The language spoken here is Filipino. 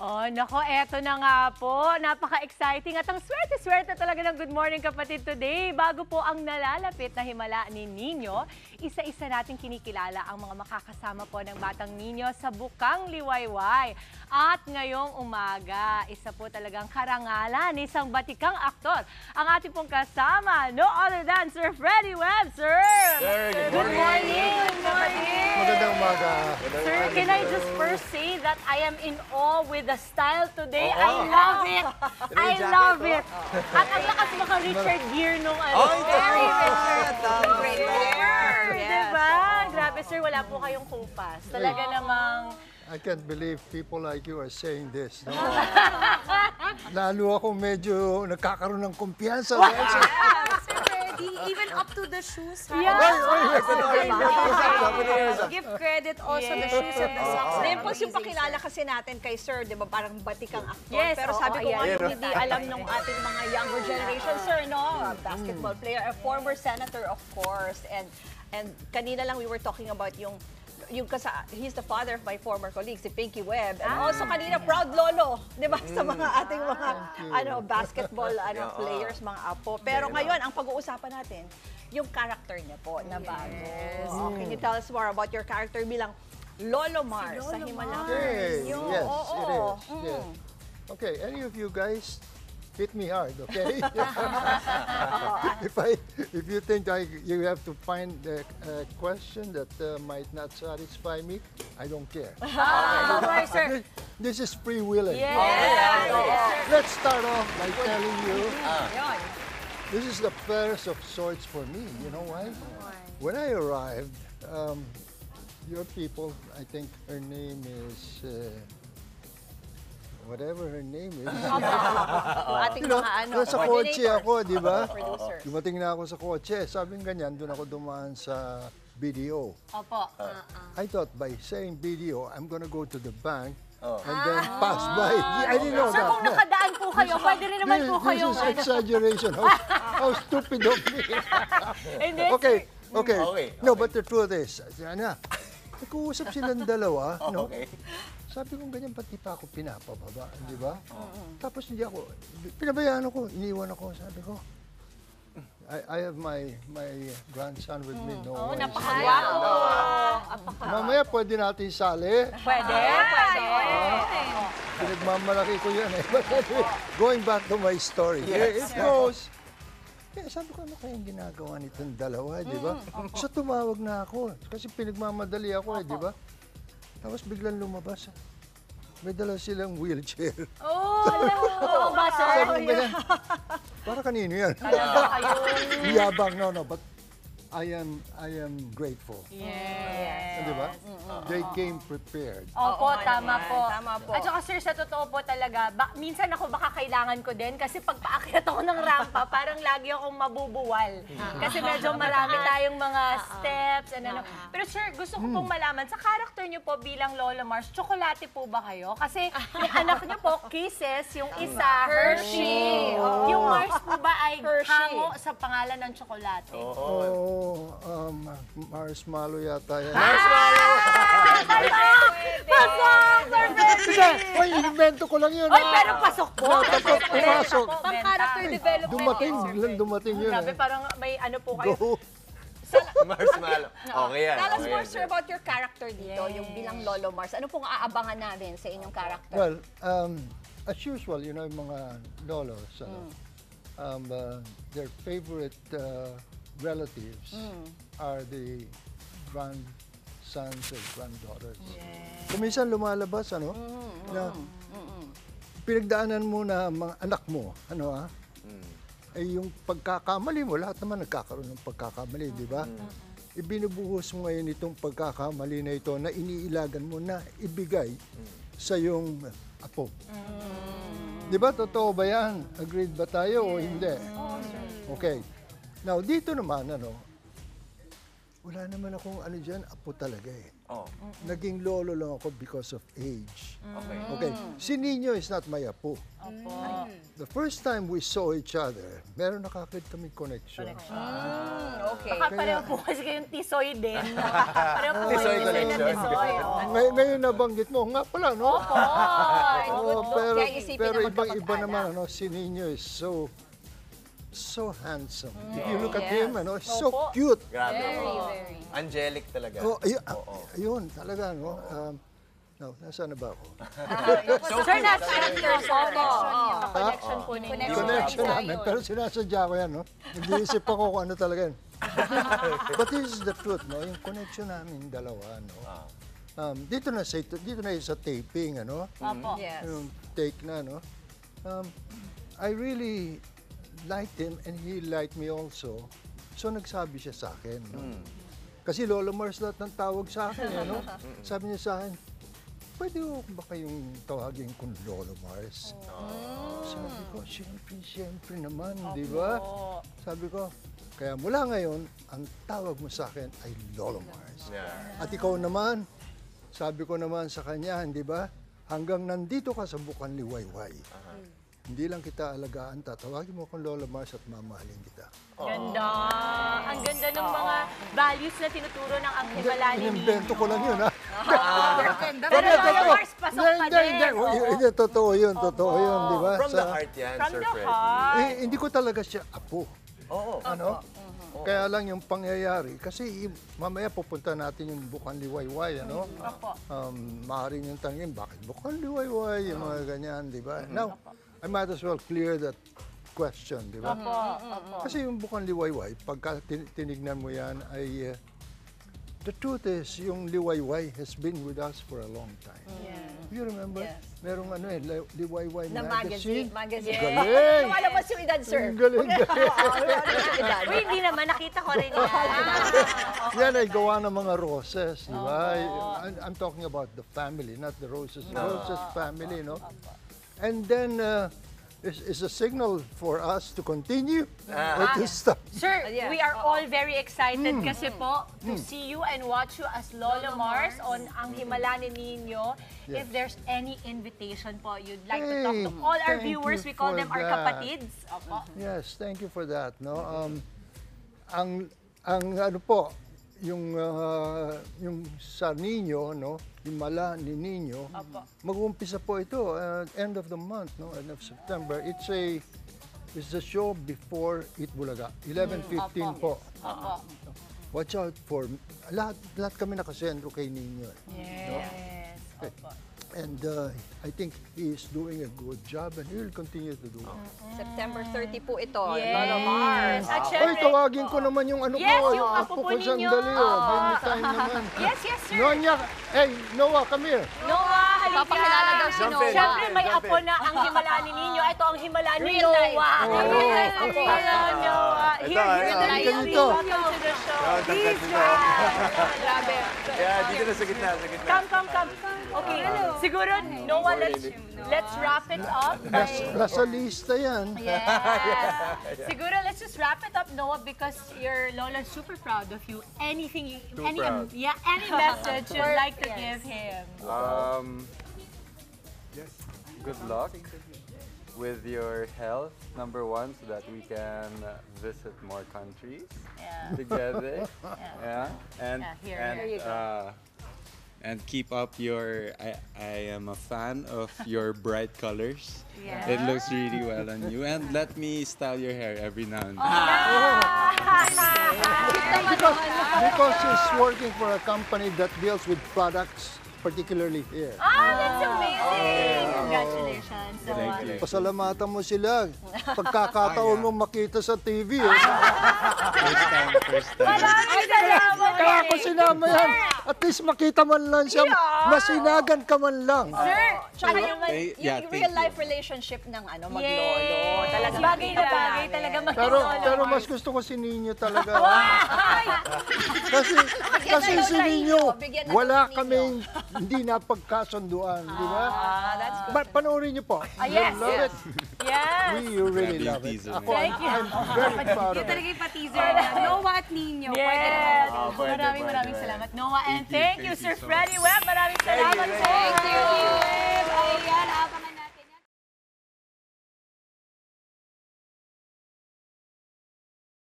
Oh, nako, eto na nga po. Napaka-exciting at ang swerte-swerte talaga ng Good Morning Kapatid today. Bago po ang nalalapit na himala ni Nino, isa-isa nating kinikilala ang mga makakasama po ng Batang Nino sa Bukang Liwayway. At ngayong umaga, isa po talagang karangalan, isang batikang aktor. Ang ating pong kasama, no other than Sir Freddy Webster. Sir, Good morning. Good morning. Magandang umaga. Sir, can I just first say that I am in awe with the style today. I love it. I love it. At ang lakas maka Richard Gere nung ano. Very Richard. Great Gere. Diba? Grabe sir, wala po kayong kupas. Talaga namang... I can't believe people like you are saying this. No? Lalo ako medyo nagkakaroon ng kumpiyansa. Even up to the shoes. Yeah. Give credit also the shoes and the socks. Dimples, yung pakilala kasi natin kay Sir, di ba, parang batikang aktor. Yes, pero oo, sabi ko nga, ayan. hindi alam ng ating mga younger generation, Sir, no? Basketball player, a former senator, of course. And kanina lang we were talking about yung he's the father of my former colleague, si Pinky Webb. And also kanina, proud lolo, di ba, sa mga ating mga basketball players, mga apo. Pero ngayon, ang pag-uusapan natin, yung character niya po na bago. Can you tell us more about your character bilang Lolo Mars sa Himalang? Okay, yes, it is. Yeah. Okay, any of you guys hit me hard, okay? If you think you have to find a question that might not satisfy me, I don't care. Okay, sir. This is free willing. Yes. Let's start off by telling you this is the first of sorts for me. You know why? When I arrived, your people, I think her name is... whatever her name is. Ating mga nasa kotse ako, di ba? Producers. Dumating na ako sa kotse. Sabing ganyan, doon ako dumaan sa BDO. Opo. I thought by saying BDO, I'm gonna go to the bank and then pass by. I didn't know Sir, that. kung nakadaan po kayo, pwede rin naman po kayo. This is exaggeration. How stupid of me. Okay. No, but the truth is, nag-uusap silang dalawa, no? Sabi ko ganyan, pati pa ako pinapababa, di ba? Tapos hindi ako, pinabayaan ako, iniwan ako, sabi ko. I have my grandson with me, no way. Napakagwapo. Mamaya pwede natin sali. Pwede. Pinagmamalaki ko yan eh. But anyway, going back to my story, it goes, sabi ko, ano kayang ginagawa nitong dalawa, di ba? So tumawag na ako, kasi pinagmamadali ako eh, di ba? Tapos biglang lumabas. May dala silang wheelchair. Oo ba, sir? Sabi ko ganyan, para kanino yan? Yabang, no, but I am grateful. Yes. Di ba? They came prepared. Opo, tama po. Tama po. At saka sir, sa totoo po talaga, minsan ako baka kailangan ko din kasi pag paakyat ako ng rampa, parang lagi akong mabubuwal. Kasi medyo marami tayong mga steps and ano. Pero sir, gusto ko pong malaman, sa character niyo po bilang Lola Mars, tsokolate po ba kayo? Kasi yung anak niyo po, Kisses, yung isa, Hershey. Yung Mars po ba ay hango sa pangalan ng tsokolate? Marshmallow yata yan. Hoy, invento ko lang yun. Oy, pero pasok po. Pumasok. Pang-character development. Dumating yun. Grabe, parang may ano po kayo. Go. Marshmallow. Okay yan. Tell us more, sir, about your character dito, yung bilang Lolo Mars. Ano pong aabangan natin sa inyong character? Well, as usual, you know, yung mga lolos, their favorite relatives are the grandsons or granddaughters. Kuminsan lumalabas, na pinagdaanan mo na mga anak mo, ay yung pagkakamali mo, lahat naman nagkakaroon ng pagkakamali, di ba? Ibinubuhos mo ngayon itong pagkakamali na ito na iniilagan mo na ibigay sa yung apo. Di ba? Totoo ba yan? Agreed ba tayo o hindi? Okay. Now, dito naman, wala naman akong dyan, apo talaga eh. Naging lolo lang ako because of age. Okay. Si Nino is not my apo. The first time we saw each other, meron nakakit kami connection. Okay. Baka pareho po kasi kayong tisoy din. Pareho po Tisoy kayo connection. tisoy. Ngayon nabanggit mo, nga pala, no? Opo. isipin Pero na iba magkamag-anak. naman, si Nino is so handsome. If you look at him, so Opo. cute. Grabe. Very, oo. very. Angelic talaga. Oh, ayun, talaga, nasaan na ba ako? Sir, nasa Connection po ninyo. Connection namin, pero sinasadya ko yan, Nag-iisip ako kung ano talaga yan. But this is the truth, Yung connection namin dalawa, dito na sa taping, Yes. Yung take na, I really liked him and he liked me also. So nagsabi siya sa akin, Kasi Lolo Mars lahat ng tawag sa akin, Sabi niya sa akin, pwede ko ba kayong tawagin kong Lolo Mars? Sabi ko, siyempre naman, di ba? Sabi ko, kaya mula ngayon, ang tawag mo sa akin ay Lolo Mars. Yeah. At ikaw naman, sabi ko naman sa kanya, di ba? Hanggang nandito ka sa Bukan Liwayway. Hindi lang kita alagaan, tatawagin mo akong Lola Mars at mamahalin kita. Ganda. Ang ganda ng mga values na tinuturo ng ang himala ni Nino. Inimbento ko lang yun, ha? Pero Lola Mars, pasok pa din. Hindi, totoo yun, di ba? From the heart yan, From Sir the Freddy. heart. Hindi ko talaga siya apo. Oo. Kaya lang yung pangyayari, kasi mamaya pupunta natin yung Bukan Liwayway, maaaring yung tangin, bakit Bukan Liwayway, yung mga ganyan, di ba? Now, I might as well clear that question, di ba? Kasi yung Bukan Liwayway, pagka tinignan mo yan, ay the truth is, yung Liwayway has been with us for a long time. You remember? Yes. Merong Liwayway Na magazine. magazine. Galing! Lumalabas yung edad, sir. Ang galing. Lumalabas yung edad. Uy, hindi naman. Nakita ko rin yan. Yan ay gawa ng mga roses, di ba? I'm talking about the family, not the roses. Roses family, And then, is a signal for us to continue or to stop. Sir, Yeah. we are all very excited kasi po to see you and watch you as Lolo Mars on Ang Himala ni Nino. Yes. If there's any invitation po you'd like to talk to Hey, all our thank viewers, you we call for them our that. kapatids. Opo. Yes, thank you for that. Ang ano po, yung sa Nino, Himala ni Nino, mag-uumpisa po ito end of the month, end of September. It's a show before Eat Bulaga, 11:15 po. Watch out for lahat kami nakasentro kay Nino. Yes. Opo. And I think he is doing a good job and he will continue to do it. September 30 po ito. Yes. Lolo Mars. At Hoy, syempre, tawagin ko naman yung ano Yes, ko. yung apo po ninyo. Sandali, Any time naman. yes, sir. Nonya, hey, Noah, come here. Noah, halika. Papakilala daw si Jump in. Noah. Siyempre, may Jump apo in. na ang himala ni Nino. Ito ang himala ni Real life. Noah. Real life apo. Hello, Noah. Ito, Here, ito. please. Dito. Welcome to the show. Tangkad Please, dito. Grabe. Yeah, dito na sa gitna, Come. Okay, siguro, Noah, let's wrap it up. Nasa lista yan. Yes. Siguro, let's just wrap it up, Noah, because your Lola's super proud of you. Any proud. any message you'd like to give him? Good luck with your health, number one, so that we can visit more countries together. Yeah. And here you and keep up your. I am a fan of your bright colors. Yeah. It looks really well on you. And let me style your hair every now and then. Because he's working for a company that deals with products, particularly here. That's amazing! Congratulations, Noah. Thank you. Pasalamatan mo sila. Pagkakataon mo makita sa TV. First time. Maraming salamat. Kaya ako sinama yan. At least makita man lang siya. Masinagan ka man lang. Sir, Tsaka yung, Yeah, yung thank real you. life relationship ng maglolo. yes. Talagang Bagay na kita bagay namin. talaga Pero mag-Lolo mas Mars. gusto ko si Nino talaga. Ay! Kasi na si daw Nino, Nino. Bigyan na wala daw Nino. kaming hindi napagkasunduan, di ba? That's good. Panoorin niyo po. yes, You love yes. it. Yes! We really Grabe yung love it. teaser Ako, na Thank you. I'm very proud of it. Talaga yung pa-teaser na Noah at Nino. Yes! pwede, Maraming pwede. salamat, Noah. And Thank thank you you, Sir so much. Freddy Webb. Maraming salamat, sir. Thank you. Ayan,